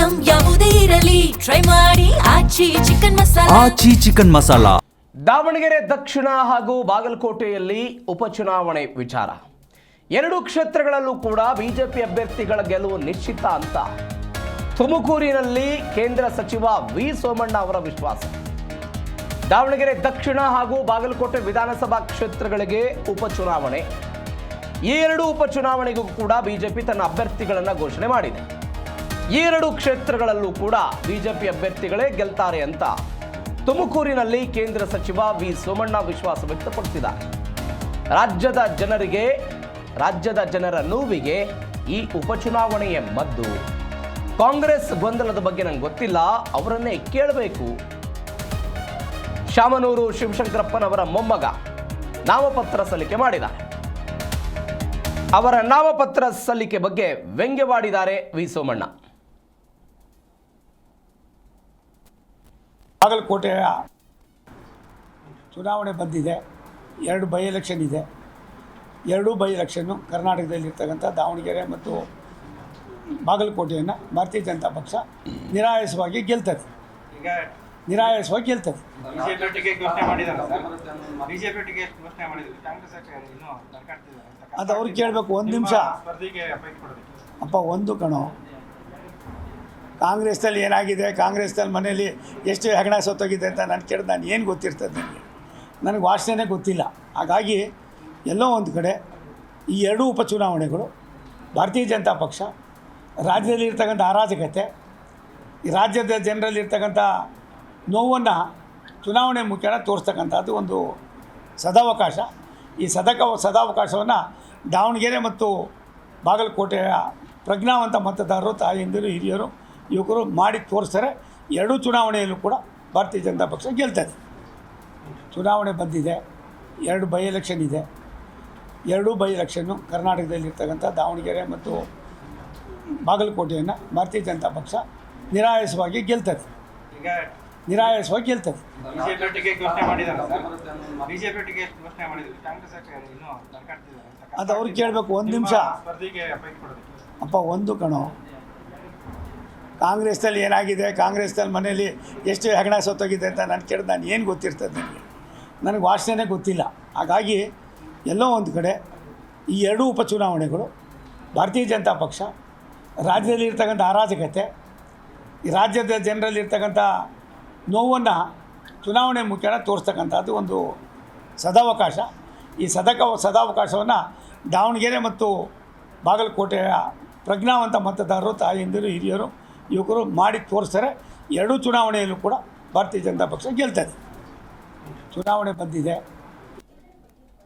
Item ಯಾವುದೇ ಇರಲಿ try ಮಾಡಿ ಆಚಿ ಚಿಕನ್ ಮಸಾಲಾ. ದಾವಣಗೆರೆ ದಕ್ಷಿಣ ಹಾಗೂ ಬಾಗಲಕೋಟೆಯಲ್ಲಿ ಉಪಚುನಾವಣೆ ವಿಚಾರ. ಎರಡು ಕ್ಷೇತ್ರಗಳಲ್ಲೂ ಕೂಡ ಬಿಜೆಪಿ ಅಭ್ಯರ್ಥಿಗಳ ಗೆಲುವು ನಿಶ್ಚಿತ ಅಂತ ತುಮಕೂರಿನಲ್ಲಿ ಕೇಂದ್ರ ಸಚಿವ ವಿ ಸೋಮಣ್ಣ ಅವರ ವಿಶ್ವಾಸ. ದಾವಣಗೆರೆ ದಕ್ಷಿಣ ಹಾಗೂ ಬಾಗಲಕೋಟೆ ವಿಧಾನಸಭಾ ಕ್ಷೇತ್ರಗಳಿಗೆ ಉಪಚುನಾವಣೆ. ಈ ಎರಡು ಉಪಚುನಾವಣೆಗೂ ಕೂಡ ಬಿಜೆಪಿ ತನ್ನ ಅಭ್ಯರ್ಥಿಗಳನ್ನು ಘೋಷಣೆ ಮಾಡಿದೆ. ಈ ಎರಡು ಕ್ಷೇತ್ರಗಳಲ್ಲೂ ಕೂಡ ಬಿಜೆಪಿ ಅಭ್ಯರ್ಥಿಗಳೇ ಗೆಲ್ತಾರೆ ಅಂತ ತುಮಕೂರಿನಲ್ಲಿ ಕೇಂದ್ರ ಸಚಿವ ವಿ ಸೋಮಣ್ಣ ವಿಶ್ವಾಸ ವ್ಯಕ್ತಪಡಿಸಿದ್ದಾರೆ. ರಾಜ್ಯದ ಜನರ ನೋವಿಗೆ ಈ ಉಪಚುನಾವಣೆಯ ಮದ್ದು. ಕಾಂಗ್ರೆಸ್ ಗೊಂದಲದ ಬಗ್ಗೆ ನಂಗೆ ಗೊತ್ತಿಲ್ಲ, ಅವರನ್ನೇ ಕೇಳಬೇಕು. ಶಾಮನೂರು ಶಿವಶಂಕರಪ್ಪನವರ ಮೊಮ್ಮಗ ನಾಮಪತ್ರ ಸಲ್ಲಿಕೆ ಮಾಡಿದ್ದಾರೆ. ಅವರ ನಾಮಪತ್ರ ಸಲ್ಲಿಕೆ ಬಗ್ಗೆ ವ್ಯಂಗ್ಯವಾಡಿದ್ದಾರೆ ವಿ ಸೋಮಣ್ಣ. ಬಾಗಲಕೋಟೆಯ ಚುನಾವಣೆ ಬಂದಿದೆ. ಎರಡು ಬೈ ಎಲೆಕ್ಷನ್ ಇದೆ. ಎರಡೂ ಬೈ ಎಲೆಕ್ಷನ್ನು ಕರ್ನಾಟಕದಲ್ಲಿರ್ತಕ್ಕಂಥ ದಾವಣಗೆರೆ ಮತ್ತು ಬಾಗಲಕೋಟೆಯನ್ನು ಭಾರತೀಯ ಜನತಾ ಪಕ್ಷ ನಿರಾಯಾಸವಾಗಿ ಗೆಲ್ತದೆ. ಅದು ಅವ್ರಿಗೆ ಕೇಳಬೇಕು. ಒಂದು ನಿಮಿಷ ಅಪ್ಪ, ಒಂದು ಕಣೋ, ಕಾಂಗ್ರೆಸ್ನಲ್ಲಿ ಏನಾಗಿದೆ, ಕಾಂಗ್ರೆಸ್ನಲ್ಲಿ ಮನೆಯಲ್ಲಿ ಎಷ್ಟು ಹೆಗಣ ಸೊತ್ತೋಗಿದೆ ಅಂತ ನಾನು ಕೇಳಿದ್ರೆ ನಾನು ಏನು ಗೊತ್ತಿರ್ತದೆ ನನಗೆ ವಾಸನೆ ಗೊತ್ತಿಲ್ಲ. ಹಾಗಾಗಿ ಎಲ್ಲೋ ಒಂದು ಕಡೆ ಈ ಎರಡೂ ಉಪಚುನಾವಣೆಗಳು ಭಾರತೀಯ ಜನತಾ ಪಕ್ಷ ರಾಜ್ಯದಲ್ಲಿರ್ತಕ್ಕಂಥ ಅರಾಜಕತೆ, ಈ ರಾಜ್ಯದ ಜನರಲ್ಲಿರ್ತಕ್ಕಂಥ ನೋವನ್ನು ಚುನಾವಣೆ ಮುಖೇನ ತೋರಿಸ್ತಕ್ಕಂಥದ್ದು ಒಂದು ಸದಾವಕಾಶ. ಈ ಸದಾವಕಾಶವನ್ನು ದಾವಣಗೆರೆ ಮತ್ತು ಬಾಗಲಕೋಟೆಯ ಪ್ರಜ್ಞಾವಂತ ಮತದಾರರು, ತಾಯಂದಿರು, ಹಿರಿಯರು, ಯುವಕರು ಮಾಡಿ ತೋರಿಸ್ತಾರೆ. ಎರಡೂ ಚುನಾವಣೆಯಲ್ಲೂ ಕೂಡ ಭಾರತೀಯ ಜನತಾ ಪಕ್ಷ ಗೆಲ್ತದೆ. ಚುನಾವಣೆ ಬಂದಿದೆ. ಎರಡು ಬೈ ಎಲೆಕ್ಷನ್ ಇದೆ. ಎರಡೂ ಬೈ ಎಲೆಕ್ಷನ್ನು ಕರ್ನಾಟಕದಲ್ಲಿರ್ತಕ್ಕಂಥ ದಾವಣಗೆರೆ ಮತ್ತು ಬಾಗಲಕೋಟೆಯನ್ನು ಭಾರತೀಯ ಜನತಾ ಪಕ್ಷ ನಿರಾಯಾಸವಾಗಿ ಗೆಲ್ತದೆ. ಅದು ಅವ್ರಿಗೆ ಕೇಳಬೇಕು. ಒಂದು ನಿಮಿಷ ಅಪ್ಪ, ಒಂದು ಕಣೋ, ಕಾಂಗ್ರೆಸ್ನಲ್ಲಿ ಏನಾಗಿದೆ, ಕಾಂಗ್ರೆಸ್ನಲ್ಲಿ ಮನೆಯಲ್ಲಿ ಎಷ್ಟು ಹೆಗಣ ಸೊತ್ತೋಗಿದೆ ಅಂತ ನಾನು ಕೇಳಿದ್ರೆ ನಾನು ಏನು ಗೊತ್ತಿರ್ತದೆ ನನಗೆ ವಾಸನೆ ಗೊತ್ತಿಲ್ಲ. ಹಾಗಾಗಿ ಎಲ್ಲೋ ಒಂದು ಕಡೆ ಈ ಎರಡೂ ಉಪಚುನಾವಣೆಗಳು ಭಾರತೀಯ ಜನತಾ ಪಕ್ಷ ರಾಜ್ಯದಲ್ಲಿರ್ತಕ್ಕಂಥ ಅರಾಜಕತೆ, ಈ ರಾಜ್ಯದ ಜನರಲ್ಲಿರ್ತಕ್ಕಂಥ ನೋವನ್ನು ಚುನಾವಣೆ ಮುಖೇನ ತೋರಿಸ್ತಕ್ಕಂಥದ್ದು ಒಂದು ಸದಾವಕಾಶ. ಈ ಸದಾವಕಾಶವನ್ನು ದಾವಣಗೆರೆ ಮತ್ತು ಬಾಗಲಕೋಟೆಯ ಪ್ರಜ್ಞಾವಂತ ಮತದಾರರು, ತಾಯಂದಿರು, ಹಿರಿಯರು, ಯುವಕರು ಮಾಡಿ ತೋರಿಸ್ತಾರೆ. ಎರಡೂ ಚುನಾವಣೆಯಲ್ಲೂ ಕೂಡ ಭಾರತೀಯ ಜನತಾ ಪಕ್ಷ ಗೆಲ್ತದೆ. ಚುನಾವಣೆ ಬಂದಿದೆ.